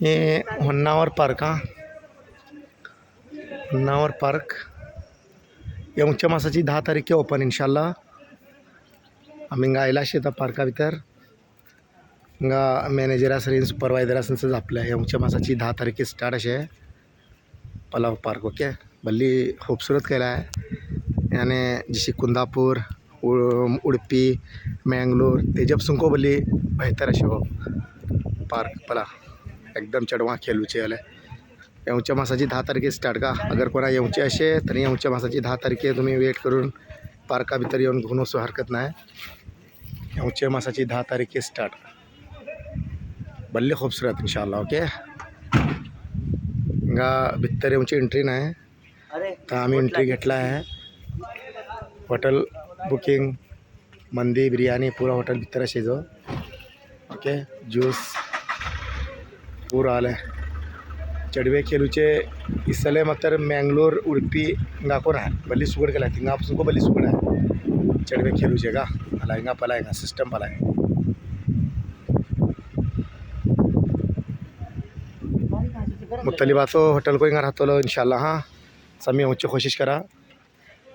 ये होन्नावर पार्क हा होन्नावर पार्क येवच्या मासाची 10 तारीख ओपन इन्शाल्लाह आम्ही आयला शेता पार्का भितर हिंगा मॅनेजर आसरीन सुपरवायझर आसन आपल्या येवच्या मासाची 10 तारीख स्टार्ट अशे पलाव पार्क ओके भल्ली खूबसूरत केला है यानी जशी कुंदापूर उडपी मैंगलोर तेजब सुंको भल्ली बेहतर अशे हो पार्क पला एकदम चढवा खेलूचे जाल्यार येवच्या मासाची 10 तारखे स्टार्ट का अगर कोणा येवचे अशे तर येवच्या मासाची 10 तारखे तुम्ही वेट करून पार्का भितर येऊन घेऊन वचू हरकत नाही येवच्या मासाची 10 तारखे स्टार्ट भल्ली खूबसूरत इंशाल्लाह ओके हिंगा भितर येवची एंट्री नाही तर आम्ही एंट्री घेतला आहे हॉटेल बुकिंग मंदी बिर्याणी पूरा होटल भितर अशे जो ओके ज्यूस पूरा आले चढ़वे खेलूचे इसले मात्र मैंगलोर उडपी हिंगा कोण आहे भल्ली सुगड केला हिंगा सुको भल्ली सुगड आहे चढ़वे खेलूचे का अला हिंगा पला हिंगा सिस्टम पला है मुख्तलिफातो होटल को हिंगा रहतो इंशाल्लाह हाँ समी होची कोशिश करा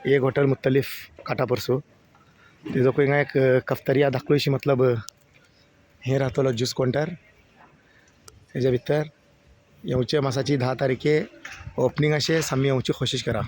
एक होटल मुख्तलिफ काटा परसू तेजो को हिंगा एक कफ्तरिया दाखलोशी मतलब हे रहतो ज्यूस काउंटर तेजा भितर येवचे मासाची 10 तारखे ओपनिंग अशे सामी येवची कोशिश करा।